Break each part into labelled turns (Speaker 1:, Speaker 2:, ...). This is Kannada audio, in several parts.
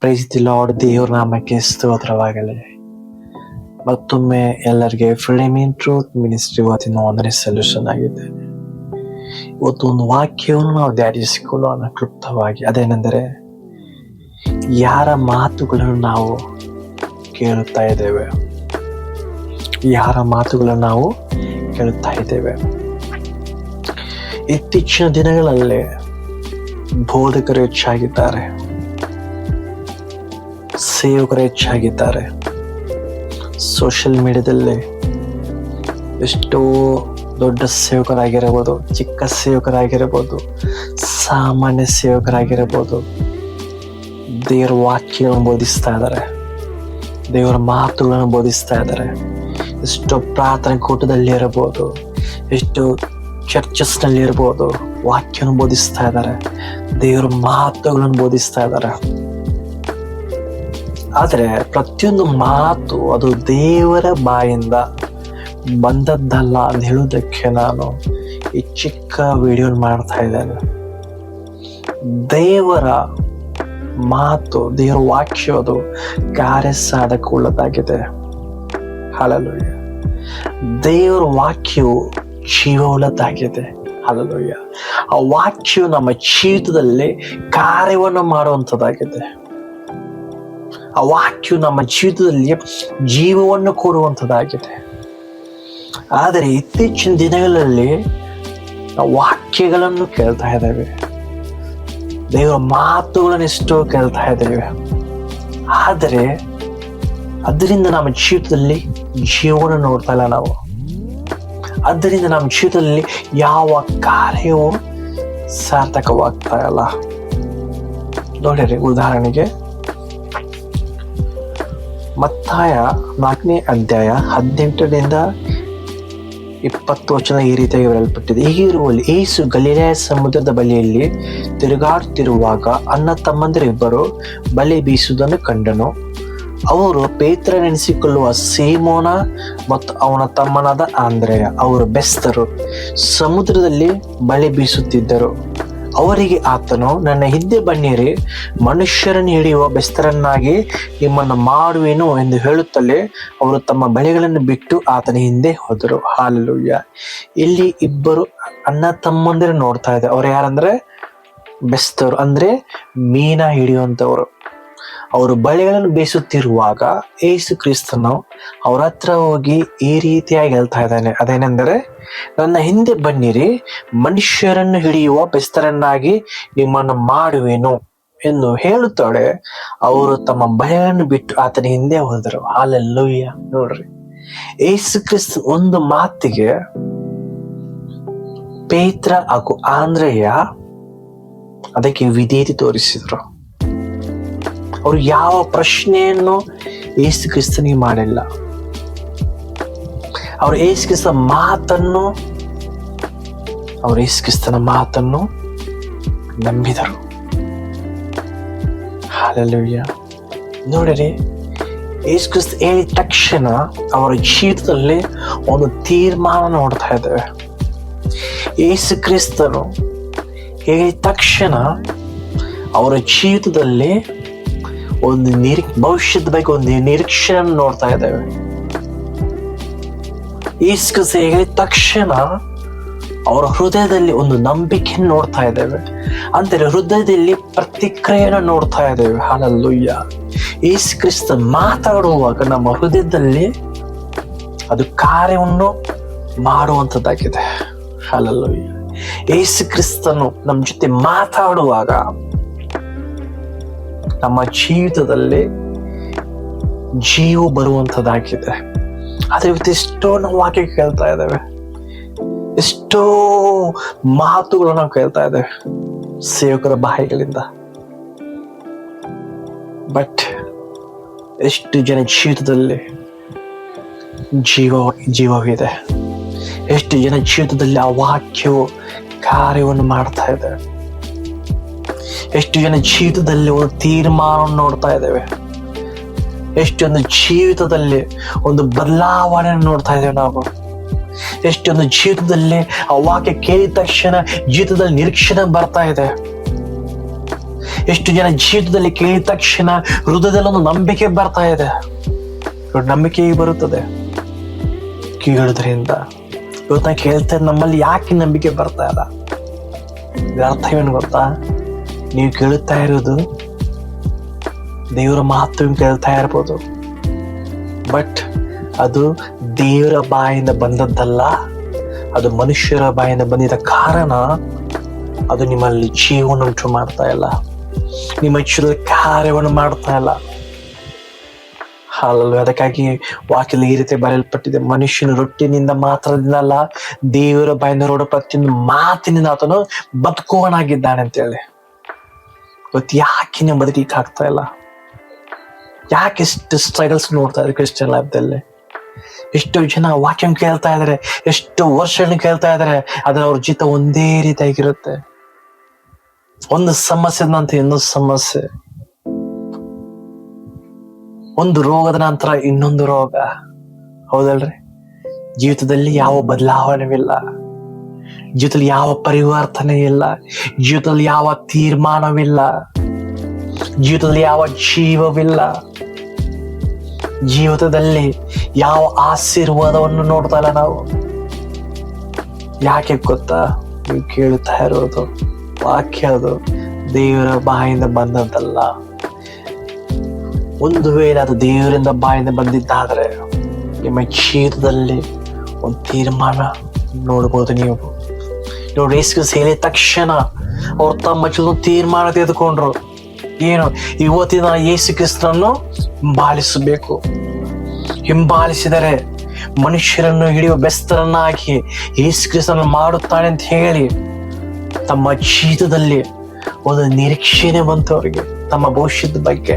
Speaker 1: Price the lord. ದೇವ್ರ ನಾಮಕ್ಕೆ ಸ್ತೋತ್ರವಾಗಲಿ. ಮತ್ತೊಮ್ಮೆ ಎಲ್ಲರಿಗೆ ಫ್ರೀಡಮ್ ಇನ್ ಟ್ರೂತ್ ಮಿನಿಸ್ಟ್ರಿ ವತಿಯಿಂದ ವಂದನೆ ಸಲ್ಯೂಷನ್ ಆಗಿದೆ. ಇವತ್ತು ಒಂದು ವಾಕ್ಯವನ್ನು ನಾವು ಧ್ಯಾನಿಸಿಕೊಳ್ಳೋಣ ಕ್ಲುಪ್ತವಾಗಿ. ಅದೇನೆಂದರೆ, ಯಾರ ಮಾತುಗಳನ್ನು ನಾವು ಕೇಳುತ್ತಾ ಇದ್ದೇವೆ? ಯಾರ ಮಾತುಗಳನ್ನು ನಾವು ಕೇಳುತ್ತಾ ಇದ್ದೇವೆ? ಇತ್ತೀಚಿನ ದಿನಗಳಲ್ಲಿ ಬೋಧಕರು ಹೆಚ್ಚಾಗಿದ್ದಾರೆ, ಸೇವಕರು ಹೆಚ್ಚಾಗಿದ್ದಾರೆ. ಸೋಷಿಯಲ್ ಮೀಡಿಯಾದಲ್ಲಿ ಎಷ್ಟೋ ದೊಡ್ಡ ಸೇವಕರಾಗಿರಬಹುದು, ಚಿಕ್ಕ ಸೇವಕರಾಗಿರಬಹುದು, ಸಾಮಾನ್ಯ ಸೇವಕರಾಗಿರಬಹುದು, ದೇವರ ವಾಕ್ಯಗಳನ್ನು ಬೋಧಿಸ್ತಾ ಇದ್ದಾರೆ, ದೇವರ ಮಾತುಗಳನ್ನು ಬೋಧಿಸ್ತಾ ಇದ್ದಾರೆ. ಎಷ್ಟೋ ಪ್ರಾರ್ಥನೆ ಕೂಟದಲ್ಲಿ ಇರಬಹುದು, ಎಷ್ಟೋ ಚರ್ಚಸ್ನಲ್ಲಿ ಇರಬಹುದು, ವಾಕ್ಯವನ್ನು ಬೋಧಿಸ್ತಾ ಇದ್ದಾರೆ, ದೇವರ ಮಾತುಗಳನ್ನು ಬೋಧಿಸ್ತಾ ಇದ್ದಾರೆ. ಆದರೆ ಪ್ರತಿಯೊಂದು ಮಾತು ಅದು ದೇವರ ಬಾಯಿಂದ ಬಂದದ್ದಲ್ಲ ಅಂತ ಹೇಳುವುದಕ್ಕೆ ನಾನು ಈ ಚಿಕ್ಕ ವಿಡಿಯೋ ಮಾಡ್ತಾ ಇದ್ದೇನೆ. ದೇವರ ಮಾತು, ದೇವರ ವಾಕ್ಯ ಅದು ಕಾರ್ಯ ಸಾಧಕವುಳ್ಳದಾಗಿದೆ. ಹಲ್ಲೆಲೂಯಾ. ದೇವರ ವಾಕ್ಯವು ಜೀವವುಳ್ಳದಾಗಿದೆ. ಹಲ್ಲೆಲೂಯಾ. ಆ ವಾಕ್ಯವು ನಮ್ಮ ಜೀವಿತದಲ್ಲಿ ಕಾರ್ಯವನ್ನು ಮಾಡುವಂಥದ್ದಾಗಿದೆ. ಆ ವಾಕ್ಯವು ನಮ್ಮ ಜೀವಿತದಲ್ಲಿ ಜೀವವನ್ನು ಕೊಡುವಂಥದ್ದಾಗಿದೆ. ಆದರೆ ಇತ್ತೀಚಿನ ದಿನಗಳಲ್ಲಿ ನಾವು ವಾಕ್ಯಗಳನ್ನು ಕೇಳ್ತಾ ಇದ್ದೇವೆ, ದೇವರ ಮಾತುಗಳನ್ನು ಎಷ್ಟೋ ಕೇಳ್ತಾ ಇದ್ದೇವೆ. ಆದರೆ ಅದರಿಂದ ನಮ್ಮ ಜೀವಿತದಲ್ಲಿ ಜೀವನ ನೋಡ್ತಾ ಇಲ್ಲ ನಾವು. ಅದರಿಂದ ನಮ್ಮ ಜೀವಿತದಲ್ಲಿ ಯಾವ ಕಾರ್ಯವೂ ಸಾರ್ಥಕವಾಗ್ತಾ ಇಲ್ಲ. ನೋಡಿರಿ, ಉದಾಹರಣೆಗೆ ಮತ್ತಾಯ 4ನೇ ಅಧ್ಯಾಯ 18ರಿಂದ 20 ವಚನ ಈ ರೀತಿಯಾಗಿ ಬರೆಯಲ್ಪಟ್ಟಿದೆ. ಹೀಗಿರುವಲ್ಲಿ ಯೇಸು ಗಲಿಲಾಯ ಸಮುದ್ರದ ಬಳಿಯಲ್ಲಿ ತಿರುಗಾಡುತ್ತಿರುವಾಗ ಅಣ್ಣ ತಮ್ಮಂದಿರಿಬ್ಬರು ಬಲೆ ಬೀಸುವುದನ್ನು ಕಂಡನು. ಅವರು ಪೇತ್ರನೆನಿಸಿಕೊಳ್ಳುವ ಸೀಮೋನ ಮತ್ತು ಅವನ ತಮ್ಮನಾದ ಆಂದ್ರೆಯ, ಅವರು ಬೆಸ್ತರು, ಸಮುದ್ರದಲ್ಲಿ ಬಲೆ ಬೀಸುತ್ತಿದ್ದರು. ಅವರಿಗೆ ಆತನು, ನನ್ನ ಹಿಂದೆ ಬನ್ನಿರಿ, ಮನುಷ್ಯರನ್ನು ಹಿಡಿಯುವ ಬೆಸ್ತರನ್ನಾಗಿ ನಿಮ್ಮನ್ನು ಮಾಡುವೆನು ಎಂದು ಹೇಳುತ್ತಲೇ ಅವರು ತಮ್ಮ ಬಲೆಗಳನ್ನು ಬಿಟ್ಟು ಆತನ ಹಿಂದೆ ಹೋದರು. ಹಲ್ಲೆಲೂಯಾ. ಇಲ್ಲಿ ಇಬ್ಬರು ಅಣ್ಣ ತಮ್ಮಂದಿರು ನೋಡ್ತಾ ಇದ್ದಾರೆ. ಅವ್ರು ಯಾರಂದ್ರೆ ಬೆಸ್ತರು, ಅಂದ್ರೆ ಮೀನ ಹಿಡಿಯುವಂಥವ್ರು. ಅವರು ಬಲೆಗಳನ್ನು ಬೇಯಿಸುತ್ತಿರುವಾಗ ಯೇಸು ಕ್ರಿಸ್ತನು ಅವ್ರ ಹತ್ರ ಹೋಗಿ ಈ ರೀತಿಯಾಗಿ ಹೇಳ್ತಾ ಇದ್ದಾನೆ. ಅದೇನೆಂದರೆ, ನನ್ನ ಹಿಂದೆ ಬನ್ನಿರಿ, ಮನುಷ್ಯರನ್ನು ಹಿಡಿಯುವ ಬೆಸ್ತರನ್ನಾಗಿ ನಿಮ್ಮನ್ನು ಮಾಡುವೆನು ಎಂದು ಹೇಳುತ್ತಾಳೆ. ಅವರು ತಮ್ಮ ಬಲೆಗಳನ್ನು ಬಿಟ್ಟು ಆತನ ಹಿಂದೆ ಹೋದರು. ಹಲ್ಲೆಲೂಯಾ. ನೋಡ್ರಿ, ಯೇಸು ಕ್ರಿಸ್ತ ಒಂದು ಮಾತಿಗೆ ಪೇತ್ರ ಹಾಗೂ ಆಂದ್ರೆಯ ಅದಕ್ಕೆ ವಿಧೇಯತೆ ತೋರಿಸಿದ್ರು. ಅವರು ಯಾವ ಪ್ರಶ್ನೆಯನ್ನು ಯೇಸು ಕ್ರಿಸ್ತನಿಗೆ ಮಾಡಿಲ್ಲ. ಅವರು ಯೇಸು ಕ್ರಿಸ್ತನ ಮಾತನ್ನು ನಂಬಿದರು. ಹಲ್ಲೆಲೂಯಾ. ನೋಡಿರಿ, ಯೇಸು ಕ್ರಿಸ್ತ ಹೇಳಿದ ತಕ್ಷಣ ಅವರ ಜೀವಿತದಲ್ಲಿ ಒಂದು ತೀರ್ಮಾನ ನೋಡ್ತಾ ಇದ್ದೇವೆ. ಯೇಸು ಕ್ರಿಸ್ತನು ಹೇಳಿದ ತಕ್ಷಣ ಅವರ ಜೀವಿತದಲ್ಲಿ ಒಂದು ಭವಿಷ್ಯದ ಬಗ್ಗೆ ಒಂದು ನಿರೀಕ್ಷೆಯನ್ನು ನೋಡ್ತಾ ಇದ್ದೇವೆ. ಯೇಸು ಕ್ರಿಸ್ತ ಹೇಳಿದ ತಕ್ಷಣ ಅವರ ಹೃದಯದಲ್ಲಿ ಒಂದು ನಂಬಿಕೆಯನ್ನು ನೋಡ್ತಾ ಇದ್ದೇವೆ. ಅಂದರೆ ಹೃದಯದಲ್ಲಿ ಪ್ರತಿಕ್ರಿಯೆಯನ್ನು ನೋಡ್ತಾ ಇದ್ದೇವೆ. ಹಲ್ಲೆಲೂಯಾ. ಯೇಸು ಕ್ರಿಸ್ತ ಮಾತಾಡುವಾಗ ನಮ್ಮ ಹೃದಯದಲ್ಲಿ ಅದು ಕಾರ್ಯವನ್ನು ಮಾಡುವಂಥದ್ದಾಗಿದೆ. ಹಲ್ಲೆಲೂಯಾ. ಯೇಸು ಕ್ರಿಸ್ತನು ನಮ್ಮ ಜೊತೆ ಮಾತಾಡುವಾಗ ನಮ್ಮ ಜೀವಿತದಲ್ಲಿ ಜೀವ ಬರುವಂಥದ್ದಾಗಿದೆ. ಅದೇ ರೀತಿ ಎಷ್ಟೋ ನಾವು ವಾಕ್ಯ ಕೇಳ್ತಾ ಇದ್ದೇವೆ, ಎಷ್ಟೋ ಮಾತುಗಳು ನಾವು ಕೇಳ್ತಾ ಇದ್ದೇವೆ ಸೇವಕರ ಬಾಯಿಗಳಿಂದ. ಬಟ್ ಎಷ್ಟು ಜನ ಜೀವಿತದಲ್ಲಿ ಜೀವವಿದೆ? ಎಷ್ಟು ಜನ ಜೀವಿತದಲ್ಲಿ ಆ ವಾಕ್ಯವು ಕಾರ್ಯವನ್ನು ಮಾಡ್ತಾ ಇದೆ? ಎಷ್ಟು ಜನ ಜೀವಿತದಲ್ಲಿ ಒಂದು ತೀರ್ಮಾನವನ್ನು ನೋಡ್ತಾ ಇದ್ದೇವೆ? ಎಷ್ಟೊಂದು ಜೀವಿತದಲ್ಲಿ ಒಂದು ಬದಲಾವಣೆಯನ್ನು ನೋಡ್ತಾ ಇದ್ದೇವೆ ನಾವು? ಎಷ್ಟೊಂದು ಜೀವಿತದಲ್ಲಿ ಆ ವಾಕ್ಯ ಕೇಳಿದ ತಕ್ಷಣ ಜೀವಿತದಲ್ಲಿ ನಿರೀಕ್ಷಣೆ ಬರ್ತಾ ಇದೆ? ಎಷ್ಟು ಜನ ಜೀವಿತದಲ್ಲಿ ಕೇಳಿದ ತಕ್ಷಣ ಹೃದಯದಲ್ಲಿ ಒಂದು ನಂಬಿಕೆ ಬರ್ತಾ ಇದೆ. ನಂಬಿಕೆ ಬರುತ್ತದೆ ಕೇಳೋದ್ರಿಂದ. ಇವತ್ತು ನಾನು ಕೇಳ್ತಾ ಇದ್ದ ನಮ್ಮಲ್ಲಿ ಯಾಕೆ ನಂಬಿಕೆ ಬರ್ತಾ ಇಲ್ಲ? ಇದರ ಅರ್ಥವೇನು ಗೊತ್ತಾ? ನೀವು ಕೇಳುತ್ತಾ ಇರೋದು ದೇವರ ಮಾತು ಕೇಳ್ತಾ ಇರ್ಬೋದು, ಬಟ್ ಅದು ದೇವರ ಬಾಯಿಂದ ಬಂದದ್ದಲ್ಲ, ಅದು ಮನುಷ್ಯರ ಬಾಯಿಂದ ಬಂದಿದ್ದ ಕಾರಣ ಅದು ನಿಮ್ಮಲ್ಲಿ ಜೀವನ ಉಂಟು ಮಾಡ್ತಾ ಇಲ್ಲ, ನಿಮ್ಮ ಜೀವನದ ಕಾರ್ಯವನ್ನು ಮಾಡ್ತಾ ಇಲ್ಲ. ಹಾಲಲ್ಲ, ಅದಕ್ಕಾಗಿ ವಾಕ್ಯದಲ್ಲಿ ಈ ರೀತಿ ಬರೆಯಲ್ಪಟ್ಟಿದೆ, ಮನುಷ್ಯನ ರೊಟ್ಟಿನಿಂದ ಮಾತ್ರದಿಂದಲ್ಲ, ದೇವರ ಬಾಯಿಂದ ಹೊರಡ ಪ್ರತಿಯೊಂದು ಮಾತಿನಿಂದ ಆತನು ಬದುಕುವನಾಗಿದ್ದಾನೆ ಅಂತೇಳಿ. ಇವತ್ತು ಯಾಕೆ ನೀವು ಬದುಕಲಿಕ್ಕೆ ಆಗ್ತಾ ಇಲ್ಲ? ಯಾಕೆ ಎಷ್ಟು ಸ್ಟ್ರಗಲ್ಸ್ ನೋಡ್ತಾ ಇದ್ದಾರೆ ಕ್ರಿಶ್ಚಿಯನ್ ಲೈಫ್ದಲ್ಲಿ? ಎಷ್ಟೋ ಜನ ವಾಕ್ಯ ಕೇಳ್ತಾ ಇದಾರೆ, ಎಷ್ಟು ವರ್ಷಗಳನ್ನ ಕೇಳ್ತಾ ಇದಾರೆ, ಆದ್ರೆ ಅವ್ರ ಜೀವಿತ ಒಂದೇ ರೀತಿಯಾಗಿರುತ್ತೆ. ಒಂದು ಸಮಸ್ಯೆ ನಂತರ ಇನ್ನೊಂದು ಸಮಸ್ಯೆ, ಒಂದು ರೋಗದ ನಂತರ ಇನ್ನೊಂದು ರೋಗ. ಹೌದಲ್ರಿ? ಜೀವಿತದಲ್ಲಿ ಯಾವ ಬದಲಾವಣೆವಿಲ್ಲ, ಜೀವಿತದಲ್ಲಿ ಯಾವ ಪರಿವರ್ತನೆ ಇಲ್ಲ, ಜೀವಿತದಲ್ಲಿ ಯಾವ ತೀರ್ಮಾನವಿಲ್ಲ, ಜೀವಿತದಲ್ಲಿ ಯಾವ ಜೀವವಿಲ್ಲ, ಜೀವಿತದಲ್ಲಿ ಯಾವ ಆಶೀರ್ವಾದವನ್ನು ನೋಡ್ತಾ ಇಲ್ಲ ನಾವು. ಯಾಕೆ ಗೊತ್ತಾ? ನೀವು ಕೇಳುತ್ತಾ ಇರೋದು ವಾಕ್ಯ ಅದು ದೇವರ ಬಾಯಿಂದ ಬಂದದ್ದಲ್ಲ. ಒಂದು ವೇಳೆ ಅದು ದೇವರಿಂದ ಬಾಯಿಂದ ಬಂದಿದ್ದಾದ್ರೆ ನಿಮ್ಮ ಜೀವಿತದಲ್ಲಿ ಒಂದು ತೀರ್ಮಾನ ನೋಡ್ಬೋದು. ನೀವು ನೋಡಿ, ಯೇಸು ಹೇಳಿದ ತಕ್ಷಣ ಅವ್ರು ತಮ್ಮ ಜೀವನ ತೀರ್ಮಾನ ತೆಗೆದುಕೊಂಡ್ರು. ಏನು? ಇವತ್ತಿನ ಯೇಸು ಕ್ರಿಸ್ತನನ್ನು ಹಿಂಬಾಲಿಸಬೇಕು. ಹಿಂಬಾಲಿಸಿದರೆ ಮನುಷ್ಯರನ್ನು ಹಿಡಿಯುವ ಬೆಸ್ತರನ್ನಾಗಿ ಯೇಸು ಕ್ರಿಸ್ತನನ್ನು ಮಾಡುತ್ತಾನೆ ಅಂತ ಹೇಳಿ ತಮ್ಮ ಜೀವಿತದಲ್ಲಿ ಒಂದು ನಿರೀಕ್ಷೆನೆ ಬಂತು ಅವರಿಗೆ ತಮ್ಮ ಭವಿಷ್ಯದ ಬಗ್ಗೆ.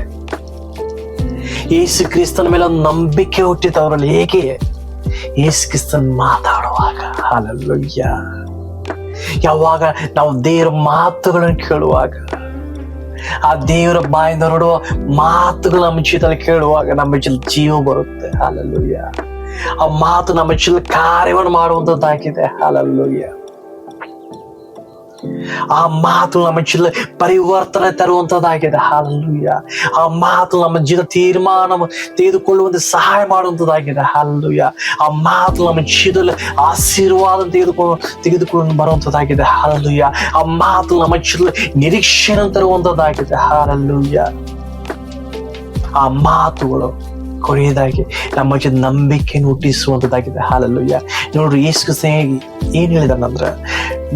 Speaker 1: ಯೇಸು ಕ್ರಿಸ್ತನ ಮೇಲೆ ಒಂದು ನಂಬಿಕೆ ಹುಟ್ಟಿತು ಅವರಲ್ಲಿ. ಹೇಗೆ? ಯೇಸು ಕ್ರಿಸ್ತನ್ ಮಾತಾಡುವಾಗ, ಹಲ್ಲೆಲೂಯಾ, ಯಾವಾಗ ನಾವು ದೇವರ ಮಾತುಗಳನ್ನು ಕೇಳುವಾಗ, ಆ ದೇವರ ಬಾಯಿಂದ ಹೊರಡುವ ಮಾತುಗಳು ನಮ್ಮ ಜೀವಿತದಲ್ಲಿ ಕೇಳುವಾಗ ನಮ್ಮ ಜೀವ ಬರುತ್ತೆ. ಹಲ್ಲೆಲೂಯಾ. ಆ ಮಾತು ನಮ್ಮ ಜೀವ ಕಾರ್ಯವನ್ನು ಮಾಡುವಂತದ್ದಾಗಿದೆ. ಹಲ್ಲೆಲೂಯಾ. ಆ ಮಾತು ನಮ್ಮ ಜೀವ ಪರಿವರ್ತನೆ ತರುವಂತದ್ದಾಗಿದೆ. ಹಲ್ಲೆಲೂಯಾ. ಆ ಮಾತು ನಮ್ಮ ಜೀವ ತೀರ್ಮಾನ ತೆಗೆದುಕೊಳ್ಳುವಂತೆ ಸಹಾಯ ಮಾಡುವಂತದ್ದಾಗಿದೆ. ಹಲ್ಲೆಲೂಯಾ. ಆ ಮಾತು ನಮ್ಮ ಜೀವದಲ್ಲಿ ಆಶೀರ್ವಾದ ತೆಗೆದುಕೊಂಡು ಬರುವಂತದ್ದಾಗಿದೆ. ಹಲ್ಲೆಲೂಯಾ. ಆ ಮಾತು ನಮ್ಮ ಜೀವ ನಿರೀಕ್ಷೆ ತರುವಂತದ್ದಾಗಿದೆ. ಹಲ್ಲೆಲೂಯಾ. ಆ ಮಾತುಗಳು ಕೊನೆಯದಾಗಿ ನಮ್ಮ ಜೊತೆ ನಂಬಿಕೆಯನ್ನು ಹುಟ್ಟಿಸುವಂತದ್ದಾಗಿದೆ. ಹಲ್ಲೆಲೂಯಾ. ನೋಡ್ರಿ, ಯೇಸು ಕ್ರಿಸ್ತ ಏನ್ ಹೇಳಿದಾನಂದ್ರ,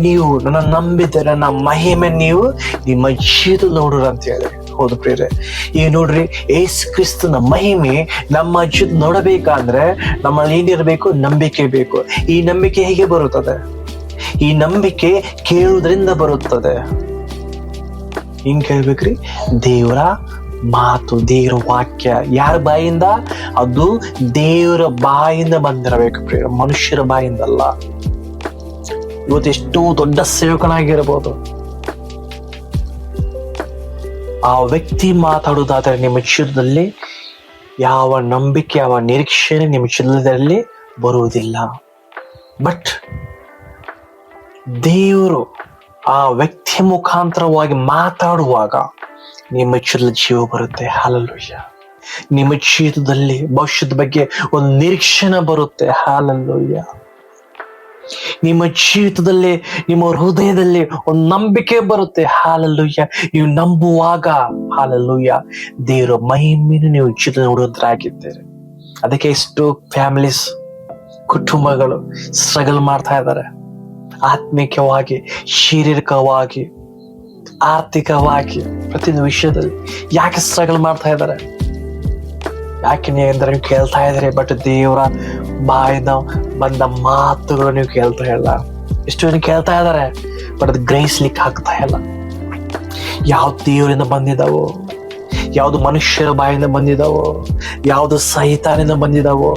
Speaker 1: ನೀವು ನನ್ನ ನಂಬಿದರೆ ನನ್ನ ಮಹಿಮೆ ನೀವು ನಿಮ್ಮ ಜೀವಿತ ನೋಡ್ರಿ ಅಂತ ಹೇಳಿ. ಹೌದು ಪ್ರಿಯರೇ, ಈಗ ನೋಡ್ರಿ, ಯೇಸು ಕ್ರಿಸ್ತನ ಮಹಿಮೆ ನಮ್ಮ ಜೀವಿತ ನೋಡಬೇಕಂದ್ರೆ ನಮ್ಮಲ್ಲಿ ಏನಿರಬೇಕು? ನಂಬಿಕೆ ಬೇಕು. ಈ ನಂಬಿಕೆ ಹೇಗೆ ಬರುತ್ತದೆ? ಈ ನಂಬಿಕೆ ಕೇಳುವುದರಿಂದ ಬರುತ್ತದೆ. ಹಿಂಗ್ ಕೇಳ್ಬೇಕ್ರಿ? ದೇವರ ಮಾತು, ದೇವರ ವಾಕ್ಯ ಯಾರ ಬಾಯಿಂದ? ಅದು ದೇವರ ಬಾಯಿಂದ ಬಂದಿರಬೇಕು ಪ್ರಿಯ, ಮನುಷ್ಯರ ಬಾಯಿಂದಲ್ಲ. ಇವತ್ತು ಎಷ್ಟು ದೊಡ್ಡ ಸೇವಕನಾಗಿರಬಹುದು, ಆ ವ್ಯಕ್ತಿ ಮಾತಾಡುವುದಾದರೆ ನಿಮ್ಮ ಜೀವಿತದಲ್ಲಿ ಯಾವ ನಂಬಿಕೆ, ಯಾವ ನಿರೀಕ್ಷೆ ನಿಮ್ಮ ಜೀವಿತದಲ್ಲಿ ಬರುವುದಿಲ್ಲ. ಬಟ್ ದೇವರು ಆ ವ್ಯಕ್ತಿಯ ಮುಖಾಂತರವಾಗಿ ಮಾತಾಡುವಾಗ ನಿಮ್ಮ ಜೀವ ಬರುತ್ತೆ. ಹಲ್ಲೆಲೂಯಾ. ನಿಮ್ಮ ಜೀವಿತದಲ್ಲಿ ಭವಿಷ್ಯದ ಬಗ್ಗೆ ಒಂದು ನಿರೀಕ್ಷೆ ಬರುತ್ತೆ. ಹಲ್ಲೆಲೂಯಾ. ನಿಮ್ಮ ಜೀವಿತದಲ್ಲಿ, ನಿಮ್ಮ ಹೃದಯದಲ್ಲಿ ಒಂದು ನಂಬಿಕೆ ಬರುತ್ತೆ. ಹಲ್ಲೆಲೂಯಾ. ನೀವು ನಂಬುವಾಗ, ಹಲ್ಲೆಲೂಯಾ, ದೇವರ ಮಹಿಮೆಯನ್ನು ನೀವು ಜೀವಿತ ನೋಡೋದ್ರಾಗಿದ್ದೀರಿ. ಅದಕ್ಕೆ ಎಷ್ಟು ಫ್ಯಾಮಿಲೀಸ್, ಕುಟುಂಬಗಳು ಸ್ಟ್ರಗಲ್ ಮಾಡ್ತಾ ಇದ್ದಾರೆ. ಆತ್ಮಿಕವಾಗಿ, ಶಾರೀರಿಕವಾಗಿ, ಆರ್ಥಿಕವಾಗಿ, ಪ್ರತಿಯೊಂದು ವಿಷಯದಲ್ಲಿ ಯಾಕೆ ಸ್ಟ್ರಗಲ್ ಮಾಡ್ತಾ ಇದ್ದಾರೆ? ಯಾಕೆ ಅಂದ್ರೆ ನೀವು ಕೇಳ್ತಾ ಇದ್ದೀರಿ, ಬಟ್ ದೇವರ ಬಾಯಿಂದ ಬಂದ ಮಾತುಗಳು ನೀವು ಕೇಳ್ತಾ ಇಲ್ಲ. ಎಷ್ಟು ಜನ ಕೇಳ್ತಾ ಇದ್ದಾರೆ, ಬಟ್ ಅದು ಗ್ರಹಿಸ್ಲಿಕ್ಕೆ ಆಗ್ತಾ ಇಲ್ಲ. ಯಾವ್ದು ದೇವರಿಂದ ಬಂದಿದ್ದಾವೋ, ಯಾವ್ದು ಮನುಷ್ಯರ ಬಾಯಿಂದ ಬಂದಿದ್ದಾವೋ, ಯಾವ್ದು ಸೈತಾನಿಂದ ಬಂದಿದ್ದಾವೋ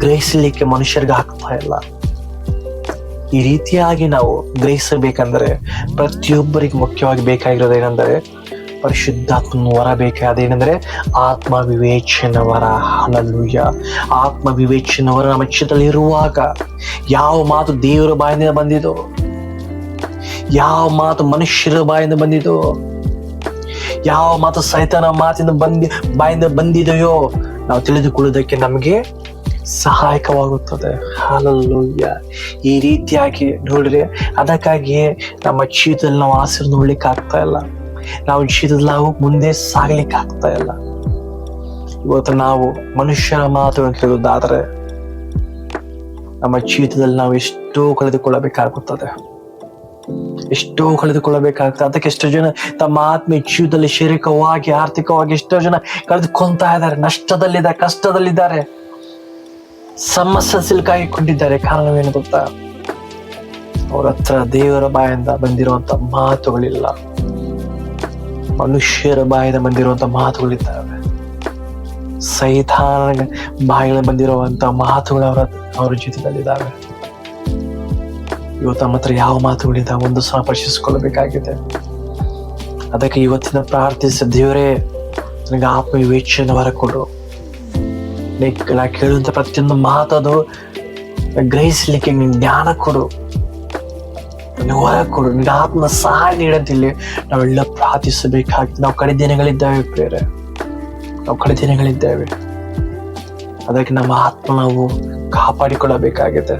Speaker 1: ಗ್ರಹಿಸಲಿಕ್ಕೆ ಮನುಷ್ಯರಿಗೆ ಆಗ್ತಾ ಇಲ್ಲ. ಈ ರೀತಿಯಾಗಿ ನಾವು ಗ್ರಹಿಸಬೇಕಂದ್ರೆ ಪ್ರತಿಯೊಬ್ಬರಿಗೆ ಮುಖ್ಯವಾಗಿ ಬೇಕಾಗಿರೋದು ಏನಂದ್ರೆ ಪರಿಶುದ್ಧಾತ್ಮನ ವರ ಬೇಕಾದೇನೆಂದ್ರೆ ಆತ್ಮ ವಿವೇಚನ ವರ. ಹಲ್ಲೆಲೂಯಾ. ಆತ್ಮ ವಿವೇಚನ ವರ ನಮ್ಮ ಚಿತ್ತದಲ್ಲಿ ಇರುವಾಗ ಯಾವ ಮಾತು ದೇವರ ಬಾಯಿಂದ ಬಂದಿದೋ, ಯಾವ ಮಾತು ಮನುಷ್ಯರ ಬಾಯಿಂದ ಬಂದಿದೋ, ಯಾವ ಮಾತು ಸೈತಾನ ಮಾತಿನ ಬಾಯಿಂದ ಬಂದಿದೆಯೋ ನಾವು ತಿಳಿದುಕೊಳ್ಳುವುದಕ್ಕೆ ನಮಗೆ ಸಹಾಯಕವಾಗುತ್ತದೆ. ಹಾಲೆಲೂಯ. ಈ ರೀತಿಯಾಗಿ ನೋಡ್ರಿ, ಅದಕ್ಕಾಗಿಯೇ ನಮ್ಮ ಜೀವಿತದಲ್ಲಿ ನಾವು ಆಸರೆ ನೋಡ್ಲಿಕ್ಕೆ ಆಗ್ತಾ ಇಲ್ಲ, ನಾವು ಜೀವಿತದಲ್ಲಿ ನಾವು ಮುಂದೆ ಸಾಗ್ಲಿಕ್ಕೆ ಆಗ್ತಾ ಇಲ್ಲ. ಇವತ್ತು ನಾವು ಮನುಷ್ಯನ ಮಾತುಗಳನ್ನು ಕೇಳುವುದಾದ್ರೆ ನಮ್ಮ ಜೀವಿತದಲ್ಲಿ ನಾವು ಎಷ್ಟೋ ಕಳೆದುಕೊಳ್ಳಬೇಕಾಗುತ್ತದೆ. ಅದಕ್ಕೆ ಎಷ್ಟೋ ಜನ ತಮ್ಮ ಆತ್ಮೀಯ ಜೀವಿತದಲ್ಲಿ ಶಾರೀರಿಕವಾಗಿ, ಆರ್ಥಿಕವಾಗಿ ಎಷ್ಟೋ ಜನ ಕಳೆದುಕೊಂತಾ ಇದ್ದಾರೆ, ನಷ್ಟದಲ್ಲಿದ್ದಾರೆ, ಕಷ್ಟದಲ್ಲಿದ್ದಾರೆ, ಸಮಸ್ಯೆ ಸಿಲುಕಾಗಿಕೊಂಡಿದ್ದಾರೆ. ಕಾರಣವೇನು ಗೊತ್ತಾ? ಅವ್ರ ಹತ್ರ ದೇವರ ಬಾಯಿಂದ ಬಂದಿರುವಂತ ಮಾತುಗಳಿಲ್ಲ, ಮನುಷ್ಯರ ಬಾಯಿಂದ ಬಂದಿರುವಂತ ಮಾತುಗಳಿದ್ದಾವೆ, ಸೈತಾನ ಬಾಯಿಂದ ಬಂದಿರುವಂತ ಮಾತುಗಳು ಅವರ ಜೀವಿತದಲ್ಲಿದ್ದಾವೆ. ಇವತ್ತು ನಮ್ಮ ಹತ್ರ ಯಾವ ಮಾತುಗಳಿದ್ದಾವೆ ಒಂದು ಸಲ ಪರಿಶೀಲಿಸಿಕೊಳ್ಳಬೇಕಾಗಿದೆ. ಅದಕ್ಕೆ ಇವತ್ತಿನ ಪ್ರಾರ್ಥಿಸಿ, ದೇವರೇ ನನಗೆ ಆತ್ಮವಿವೇಚನೆ ಹೊರ ಕೊಡು, ನಾ ಕೇಳುವಂತ ಪ್ರತಿಯೊಂದು ಮಾತದು ಗ್ರಹಿಸ್ಲಿಕ್ಕೆ ನಿನ್ ಜ್ಞಾನ ಕೊಡು, ನನಗೆ ಹೊರ ಕೊಡು, ನಿನ್ನ ಆತ್ಮ ಸಹಾಯ ನೀಡಂತಿಲ್ಲಿ ನಾವೆಲ್ಲ ಪ್ರಾರ್ಥಿಸಬೇಕಾಗ್ತದೆ. ನಾವು ಕಡೆ ದಿನಗಳಿದ್ದಾವೆ ಪ್ರೇರೆ, ನಾವು ಕಡೆ ದಿನಗಳಿದ್ದೇವೆ. ಅದಕ್ಕೆ ನಮ್ಮ ಆತ್ಮ ನಾವು ಕಾಪಾಡಿಕೊಳ್ಳಬೇಕಾಗಿದೆ.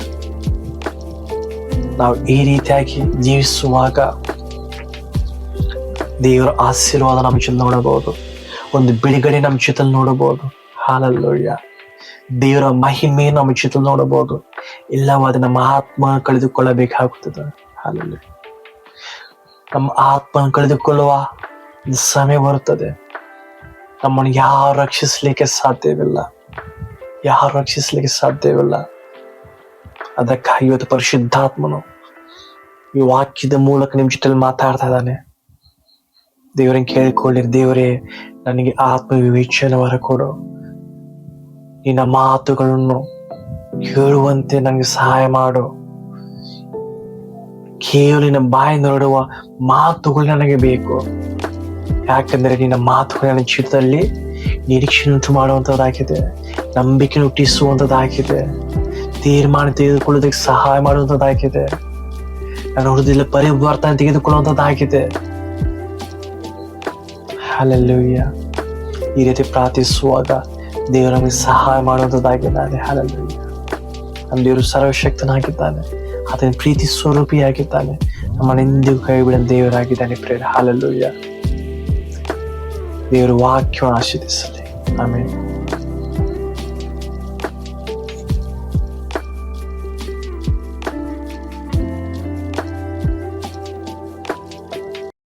Speaker 1: ನಾವು ಈ ರೀತಿಯಾಗಿ ಜೀವಿಸುವಾಗ ದೇವರ ಆಶೀರ್ವಾದ ನಮ್ಮ ಜೊತೆ ನೋಡಬಹುದು, ಒಂದು ಬಿಡುಗಡೆ ನಮ್ಮ ಜೊತೆ ನೋಡಬಹುದು. ಹಾಲೆಲೂಯ. ದೇವರ ಮಹಿಮೆ ನಮ್ಮ ಜೊತೆ ನೋಡಬಹುದು. ಇಲ್ಲವಾದ ನಮ್ಮ ಆತ್ಮ ಕಳೆದುಕೊಳ್ಳಬೇಕಾಗುತ್ತದೆ. ಹಾಲೆಲೂಯ. ನಮ್ಮ ಆತ್ಮ ಕಳೆದುಕೊಳ್ಳುವ ಸಮಯ ಬರುತ್ತದೆ. ನಮ್ಮನ್ನು ಯಾರು ರಕ್ಷಿಸಲಿಕ್ಕೆ ಸಾಧ್ಯವಿಲ್ಲ. ಅದಕ್ಕಾಗಿ ಇವತ್ತು ಪರಿಶುದ್ಧಾತ್ಮನು ಈ ವಾಕ್ಯದ ಮೂಲಕ ನಿಮ್ಮ ಜೊತೆ ಮಾತಾಡ್ತಾ ಇದ್ದಾನೆ. ದೇವರನ್ನು ಕೇಳಿಕೊಳ್ಳಿರಿ, ದೇವರೇ ನನಗೆ ಆತ್ಮವಿವೇಚನೆ ಹೊರ ಕೊಡು, ನಿನ್ನ ಮಾತುಗಳನ್ನು ಹೇಳುವಂತೆ ನನಗೆ ಸಹಾಯ ಮಾಡು. ಕೇವಲ ನಿನ್ನ ಬಾಯಿಂದ ಹೊರಡುವ ಮಾತುಗಳು ನನಗೆ ಬೇಕು. ಯಾಕಂದ್ರೆ ನಿನ್ನ ಮಾತುಗಳು ನನ್ನ ಜೀವಿತದಲ್ಲಿ ನಿರೀಕ್ಷೆ ಉಂಟು ಮಾಡುವಂಥದ್ದಾಗಿದೆ, ನಂಬಿಕೆ ಹುಟ್ಟಿಸುವಂಥದ್ದಾಗಿದೆ, ತೀರ್ಮಾನ ತೆಗೆದುಕೊಳ್ಳೋದಕ್ಕೆ ಸಹಾಯ ಮಾಡುವಂಥದ್ದಾಗಿದೆ, ನನ್ನ ಹೃದಯದಲ್ಲಿ ಪರಿವರ್ತನೆ ತೆಗೆದುಕೊಳ್ಳುವಂಥದ್ದಾಗಿದೆ. ಹಲ್ಲೆಲೂಯ. ಈ ರೀತಿ ಪ್ರಾರ್ಥಿಸುವಾಗ ದೇವರು ನಮಗೆ ಸಹಾಯ ಮಾಡುವಂಥದ್ದಾಗಿದ್ದಾನೆ. ಹಲ್ಲೆಲೂಯ. ನಮ್ಮ ದೇವರು ಸರ್ವಶಕ್ತನಾಗಿದ್ದಾನೆ, ಆತನ ಪ್ರೀತಿ ಸ್ವರೂಪಿಯಾಗಿದ್ದಾನೆ, ನಮ್ಮನ್ನೆಂದಿಗೂ ಕೈ ಬಿಡದ ದೇವರಾಗಿದ್ದಾನೆ. ಪ್ರೇರ. ಹಲ್ಲೆಲೂಯ. ದೇವರು ವಾಕ್ಯವನ್ನು ಆಶೀರ್ವದಿಸಲಿ. ಆಮೆನ್.